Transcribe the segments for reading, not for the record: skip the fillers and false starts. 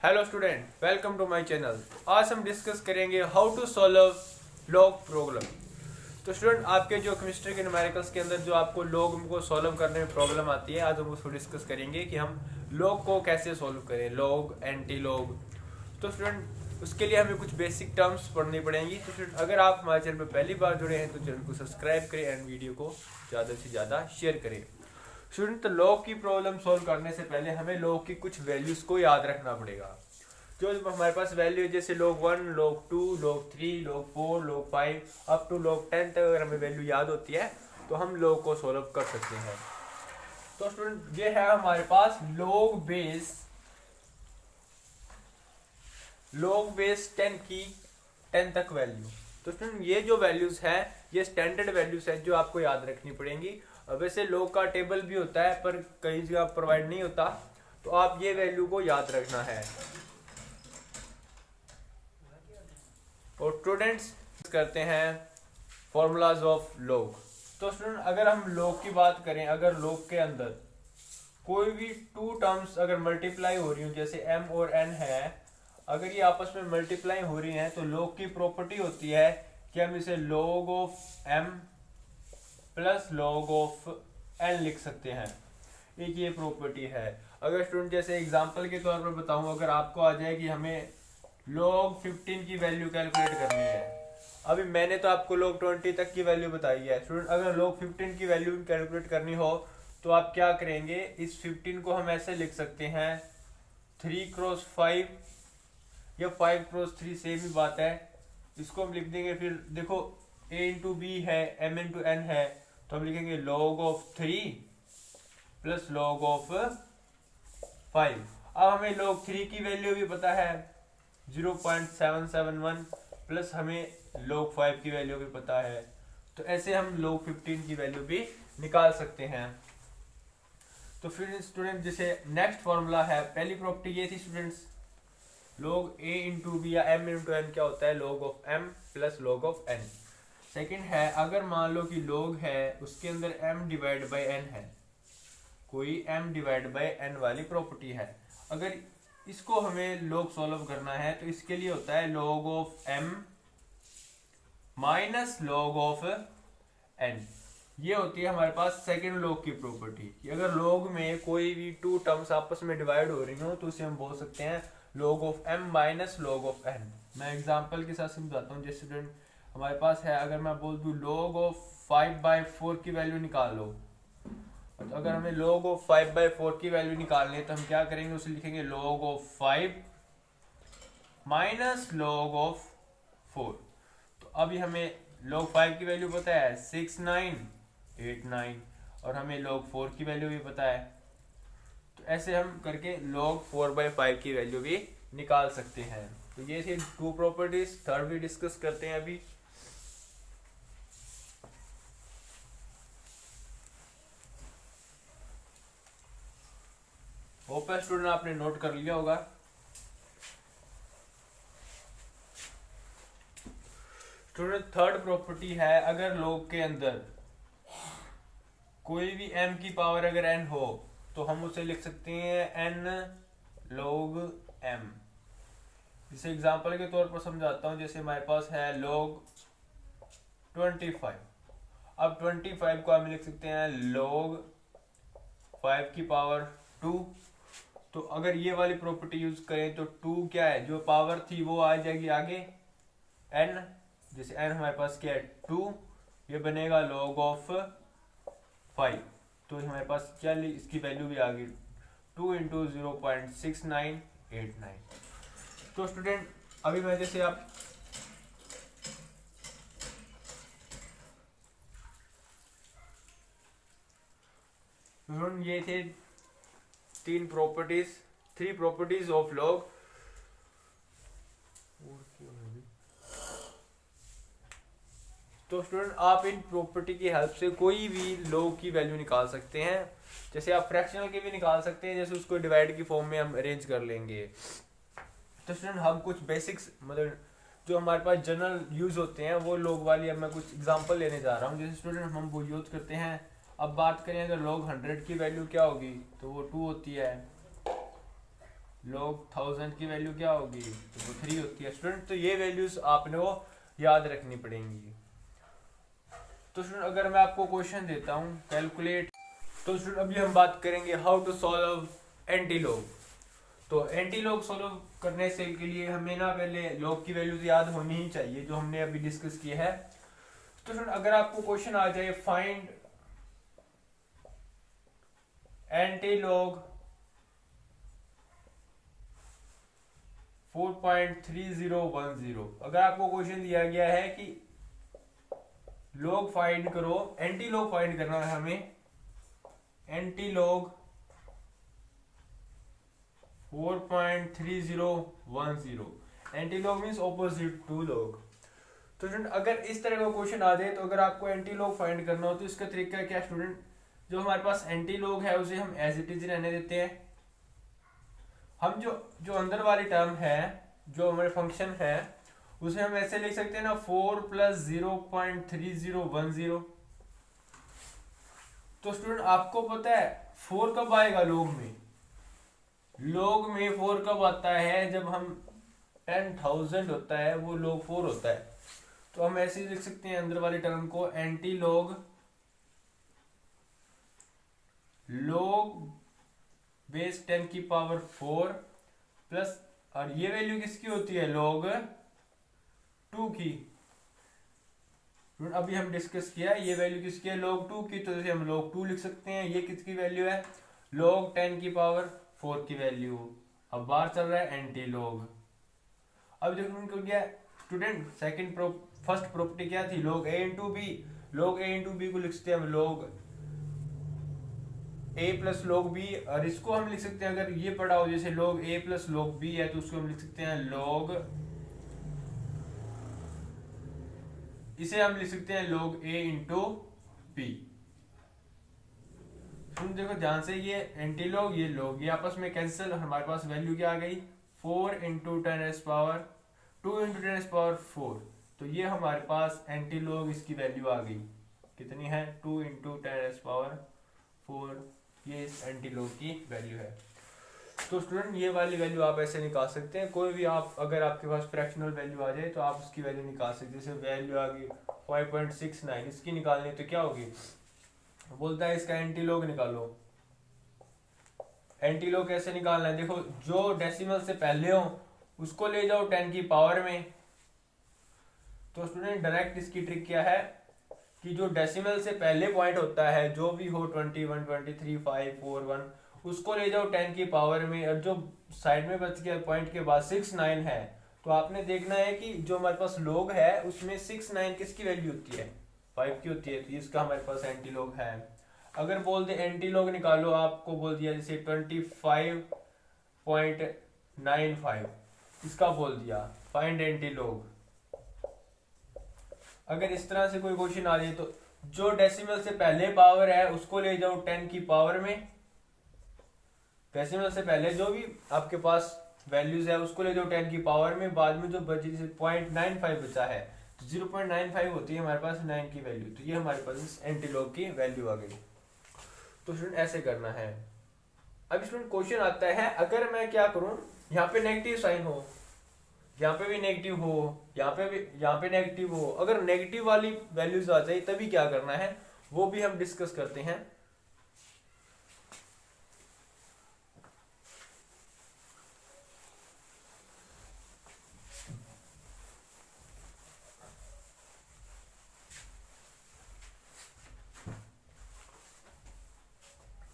Hello student, welcome to my channel. आज हम discuss करेंगे how to solve log problem. तो स्टूडेंट, आपके जो केमिस्ट्री के न्यूमेरिकल्स के अंदर जो आपको लॉग को सॉल्व करने में प्रॉब्लम आती है, आज हम उसको डिस्कस करेंगे कि हम लॉग को कैसे सॉल्व करें, लॉग, एंटी लॉग। तो स्टूडेंट, उसके लिए हमें कुछ बेसिक टर्म्स पढ़नी पड़ेंगी। तो स्टूडेंट, अगर आप हमारे चैनल पर पहली बार जुड़े हैं तो चैनल को सब्सक्राइब करें एंड वीडियो को ज़्यादा से ज़्यादा शेयर करें। स्टूडेंट, तो लॉग की प्रॉब्लम सॉल्व करने से पहले हमें लॉग की कुछ वैल्यूज को याद रखना पड़ेगा। जो हमारे पास वैल्यू जैसे log 1, log 2, log 3, log 4, log 5 up to log 10 तक अगर हमें वैल्यू याद होती है तो हम log को सॉल्व कर सकते हैं। तो स्टूडेंट, ये है हमारे पास log बेस 10 की 10 तक वैल्यू। तो स्टूडेंट, ये जो वैल्यूज है ये स्टैंडर्ड वैल्यूज है जो आपको याद रखनी पड़ेंगी। वैसे log का टेबल भी होता है पर कई जगह प्रोवाइड नहीं होता, तो आप ये वैल्यू को याद रखना है। और स्टूडेंट्स करते हैं फॉर्मूलाज ऑफ लॉग। तो स्टूडेंट, अगर हम लॉग की बात करें, अगर लॉग के अंदर कोई भी टू टर्म्स अगर मल्टीप्लाई हो रही हो, जैसे m और n है, अगर ये आपस में मल्टीप्लाई हो रही हैं तो लॉग की प्रॉपर्टी होती है कि हम इसे log of m plus log of n लिख सकते हैं। एक ये प्रॉपर्टी है। अगर स्टूडेंट जैसे एग्जांपल के तौर पर बताऊं, अगर आपको आ जाए कि हमें log 15 की वैल्यू कैलकुलेट करनी है, अभी मैंने तो आपको log 20 तक की वैल्यू बताई है। स्टूडेंट, अगर log 15 की वैल्यू कैलकुलेट करनी हो तो आप क्या करेंगे, इस 15 को हम ऐसे लिख सकते हैं 3 क्रॉस 5 या 5 क्रॉस 3, सेम ही बात है। इसको हम लिख देंगे, फिर देखो a इंटू बी है, m इंटू n है, तो हम लिखेंगे log of 3 plus log of 5। अब हमें log 3 की वैल्यू भी पता है 0.771 प्लस हमें log 5 की वैल्यू भी पता है, तो ऐसे हम log 15 की वैल्यू भी निकाल सकते हैं। तो फिर स्टूडेंट, जैसे नेक्स्ट फॉर्मूला है, पहली प्रॉपर्टी ये थी students, log a into B या m इंटू n क्या होता है, log of m plus log of n। Second है, अगर मान लो कि log है उसके अंदर m डिवाइड बाई n है, कोई m डिवाइड बाई n वाली प्रॉपर्टी है, अगर इसको हमें log सॉल्व करना है तो इसके लिए होता है log of m minus log of n। ये होती है हमारे पास सेकेंड log की प्रॉपर्टी कि अगर log में कोई भी टू टर्म्स आपस में डिवाइड हो रही हो तो उसे हम बोल सकते हैं log of m minus log of n। मैं एग्जांपल के साथ समझाता हूँ। जैसे स्टूडेंट, हमारे पास है, अगर मैं बोल दूँ log ऑफ 5/4 की वैल्यू निकाल लो, तो अगर हमें log ऑफ 5/4 की वैल्यू निकालनी है तो हम क्या करेंगे, उसे लिखेंगे log of 5 minus log of 4। तो अभी हमें log 5 की वैल्यू पता है 6989 और हमें log 4 की वैल्यू भी पता है, तो ऐसे हम करके log 4/5 की वैल्यू भी निकाल सकते हैं। तो ये थी टू प्रॉपर्टीज। थर्ड भी डिस्कस करते हैं अभी। होप है स्टूडेंट आपने नोट कर लिया होगा। स्टूडेंट, थर्ड प्रॉपर्टी है, अगर log के अंदर कोई भी m की पावर अगर n हो तो हम उसे लिख सकते हैं n log m। इसे एग्जांपल के तौर पर समझाता हूं। जैसे हमारे पास है log 25, अब 25 को हम लिख सकते हैं log 5 की पावर 2। तो अगर ये वाली प्रॉपर्टी यूज करें तो 2 क्या है, जो पावर थी वो आ जाएगी आगे n, जैसे n हमारे पास क्या है 2, ये बनेगा log ऑफ 5। तो हमारे पास क्या इसकी वैल्यू भी आ गई 2 इंटू 0.6989। तो स्टूडेंट, अभी मैं जैसे आप ये थे तीन प्रॉपर्टीज, 3 प्रॉपर्टीज ऑफ log। तो स्टूडेंट, आप इन प्रॉपर्टी की हेल्प से कोई भी log की वैल्यू निकाल सकते हैं। जैसे आप फ्रैक्शनल की भी निकाल सकते हैं, जैसे उसको डिवाइड की फॉर्म में हम अरेंज कर लेंगे। तो स्टूडेंट, हम कुछ बेसिक्स मतलब जो हमारे पास जनरल यूज होते हैं वो log वाली, अब मैं कुछ एग्जांपल लेने जा रहा हूँ। जैसे स्टूडेंट, हम वो यूज करते हैं। अब बात करें अगर log 100 की वैल्यू क्या होगी, तो वो 2 होती है। log 1000 की वैल्यू क्या होगी, तो वो 3 होती है स्टूडेंट। तो ये वैल्यूज आपने वो याद रखनी पड़ेंगी। तो स्टूडेंट अगर मैं आपको क्वेश्चन देता हूँ कैलकुलेट, तो स्टूडेंट अभी हम बात करेंगे how to solve antilog. तो एंटी लॉग सॉल्व करने से के लिए हमें ना पहले लॉग की वैल्यूज याद होनी ही चाहिए जो हमने अभी डिस्कस किया है। तो स्टूडेंट अगर आपको क्वेश्चन आ जाए फाइंड एंटी लॉग 4.3010, अगर आपको क्वेश्चन दिया गया है कि लॉग फाइंड करो, एंटी लॉग फाइंड करना है हमें, antilog 4.3010, antilog means opposite to log. तो स्टूडेंट अगर इस तरह का क्वेश्चन आ जाए, तो अगर आपको एंटी लॉग फाइंड करना हो तो इसका तरीका क्या स्टूडेंट, जो हमारे पास एंटी लॉग है उसे हम एज इट इज रहने देते हैं। हम जो अंदर वाली टर्म है, जो हमारे फंक्शन है, उसे हम ऐसे लिख सकते हैं ना 4 + 0.3010। तो स्टूडेंट आपको पता है 4 कब आएगा लॉग में, लॉग में 4 कब आता है, जब हम 10,000 होता है वो log 4 होता है। तो हम ऐसे ही लिख सकते हैं अंदर वाली टर्म को एंटी लॉग बेस 10 की पावर 4 प्लस, और ये वैल्यू किसकी होती है, log 2 की। अभी हम डिस्कस किया ये वैल्यू किसकी है, log 2 की, तो जैसे हम log 2 लिख सकते हैं। ये किसकी वैल्यू है, log 10 की पावर 4 की वैल्यू। अब बाहर चल रहा है एंटी लॉग। अब देखो उनको क्या स्टूडेंट, फर्स्ट प्रॉपर्टी क्या थी, log a into B. log a into B को लिख सकते हैं हम log a plus log b, और इसको हम लिख सकते हैं अगर ये पढ़ा हो जैसे log a plus log b है, तो उसको हम लिख सकते हैं log, इसे हम लिख सकते हैं log a इंटू बी। तुम देखो ध्यान से, ये एंटी लॉग ये log, ये आपस में कैंसिल, हमारे पास वैल्यू क्या आ गई 4 इंटू 10 पावर 2 इंटू 10 पावर 4। तो ये हमारे पास एंटी लॉग इसकी वैल्यू आ गई, कितनी है 2 इंटू 10 पावर 4, ये इस एंटी लॉग की वैल्यू है। तो स्टूडेंट ये वाली वैल्यू आप ऐसे निकाल सकते हैं, कोई भी आप अगर आपके पास फ्रैक्शनल वैल्यू आ जाए तो आप उसकी वैल्यू निकाल सकते हैं। जैसे वैल्यू आ गई 5.69, इसकी निकालनी तो क्या होगी, बोलता है इसका एंटी लॉग निकालो। एंटी लॉग कैसे निकालना है, देखो जो डेसिमल से पहले हो उसको ले जाओ 10 की पावर में। तो स्टूडेंट डायरेक्ट इसकी ट्रिक क्या है कि जो डेसिमल से पहले पॉइंट होता है, जो भी हो 21, 23, 5, 4, 1, उसको ले जाओ 10 की पावर में, और जो साइड में बच गया पॉइंट के बाद 6, 9 है, तो आपने देखना है कि जो हमारे पास लॉग है उसमें 6, 9 किसकी वैल्यू होती है, 5 की होती है। तो इसका हमारे पास एंटी लॉग है। अगर बोल दे एंटी लॉग निकालो, आपको बोल दिया जैसे 25.95, इसका बोल दिया फाइंड एंटी लॉग। अगर इस तरह से कोई क्वेश्चन आ जाए तो जो डेसिमल से पहले पावर है उसको ले जाओ 10 की पावर में, डेसिमल से पहले जो भी आपके पास वैल्यूज है उसको ले जाओ 10 की पावर में, बाद में जो बची 0.95 बचा है, तो 0.95 होती है हमारे पास 9 की वैल्यू। तो ये हमारे पास एंटी लॉग की वैल्यू आ गई। तो स्टूडेंट ऐसे करना है। अब स्टूडेंट क्वेश्चन आता है, अगर मैं क्या करूं, यहाँ पे नेगेटिव साइन हो, यहाँ पे भी नेगेटिव हो, यहाँ पे नेगेटिव हो, अगर नेगेटिव वाली वैल्यूज आ जाए तभी क्या करना है, वो भी हम डिस्कस करते हैं।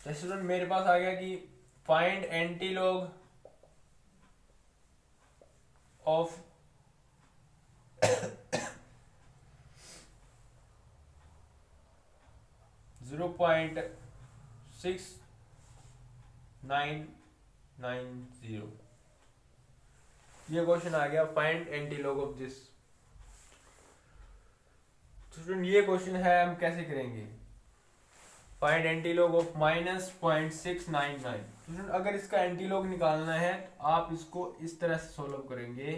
तो स्टूडेंट मेरे पास आ गया कि फाइंड एंटी लॉग ऑफ 0.6990, ये क्वेश्चन आ गया find anti log of this. Student ये क्वेश्चन है, हम कैसे करेंगे, find anti log of -0.699। Student अगर इसका एंटी लॉग निकालना है तो आप इसको इस तरह से सोल्व करेंगे।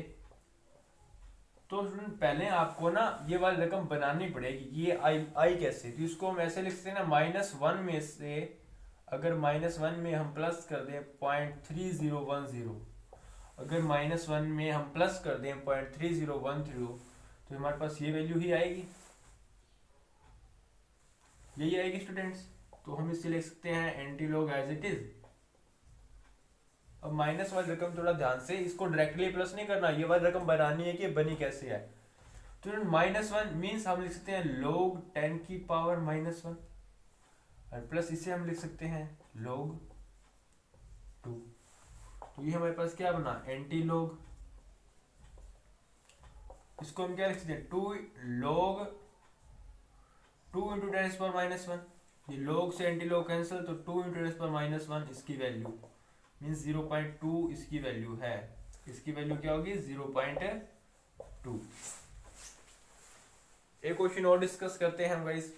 तो स्टूडेंट पहले आपको ना ये वाली रकम बनानी पड़ेगी, ये आई कैसे, तो इसको हम ऐसे लिख सकते हैं ना, -1 में से अगर -1 में हम प्लस कर दें 0.3010, अगर -1 में हम प्लस कर दें 0.3010, तो हमारे पास ये वैल्यू ही आएगी, यही आएगी स्टूडेंट्स। तो हम इससे लिख सकते हैं antilog as it is. अब माइनस वाली रकम थोड़ा ध्यान से, इसको डायरेक्टली प्लस नहीं करना, ये वाली रकम बनानी है कि बनी कैसे है। तो -1 मीन्स हम लिख सकते हैं log 10 की पावर -1, और प्लस इसे हम लिख सकते हैं log 2। तो ये हमारे पास क्या बना, एंटी लॉग। इसको हम क्या लिख सकते हैं, 2 log 2 × 10⁻⁻1। ये log से एंटी लॉग कैंसिल, तो 2 × 10⁻⁻1 इसकी वैल्यू मीन्स 0.2 इसकी वैल्यू है। इसकी वैल्यू क्या होगी, 0.2। एक क्वेश्चन और डिस्कस करते हैं हम गाइस।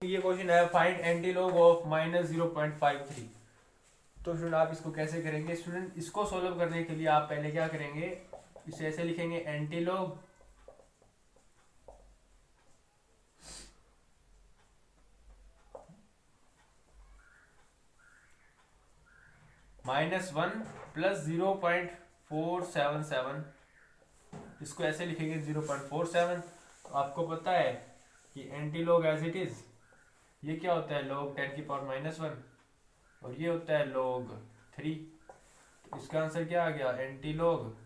ये क्वेश्चन है फाइंड एंटी लॉग ऑफ -0.53। तो स्टूडेंट आप इसको कैसे करेंगे, स्टूडेंट इसको सॉल्व करने के लिए आप पहले क्या करेंगे, इसे ऐसे लिखेंगे एंटी लॉग -1 + 0.477, इसको ऐसे लिखेंगे 0.47। आपको पता है कि antilog as it is ये क्या होता है, log 10 की पावर -1, और ये होता है log 3। तो इसका आंसर क्या आ गया, एंटी लॉग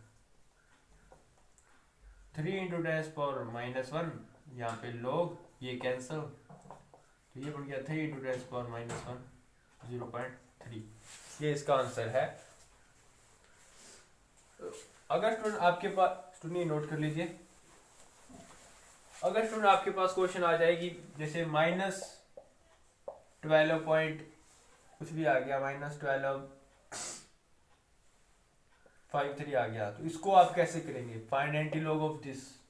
3 × 10⁻⁻1, यहाँ पे log ये कैंसल, तो ये बन गया 3 × 10⁻⁻1 0.3। ये इसका आंसर है। अगर स्टूडेंट आपके पास, स्टूडेंट नोट कर लीजिए, अगर स्टूडेंट आपके पास क्वेश्चन आ जाएगी जैसे -12 पॉइंट कुछ भी आ गया, -1253 आ गया, तो इसको आप कैसे करेंगे, find anti log of this.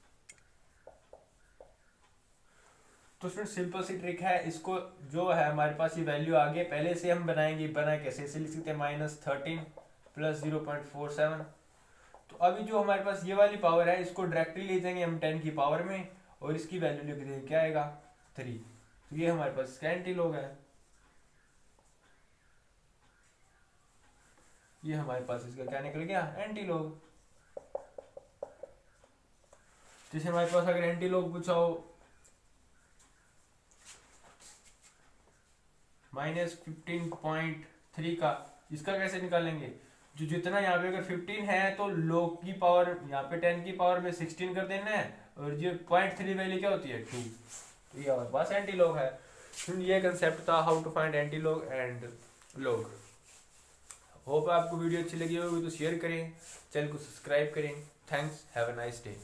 तो स्टूडेंट सिंपल सी ट्रिक है, इसको जो है हमारे पास ये वैल्यू आ गई, पहले से हम बनाएंगे, बना कैसे, इसे लिख सकते हैं -13 + 0.47। तो अभी जो हमारे पास ये वाली पावर है, इसको डायरेक्टली ले जाएंगे हम 10 की पावर में, और इसकी वैल्यू लिख देंगे, क्या आएगा 3। तो ये हमारे पास इसका एंटी लॉग है, ये हमारे पास इसका क्या निकल गया, एंटी लॉग। जैसे हमारे पास अगर एंटी लॉग पूछा हो -15.3 का, इसका कैसे निकालेंगे, जो जितना यहाँ पे अगर 15 है तो log की पावर यहाँ पे 10 की पावर में 16 कर देना है, और जो 0.3 वैल्यू क्या होती है 2। तो ये हमारे पास एंटी लॉग है। ये कंसेप्ट था how to find antilog and log. Hope आपको वीडियो अच्छी लगी होगी, तो शेयर करें, चैनल को सब्सक्राइब करें। Thanks, have a nice day.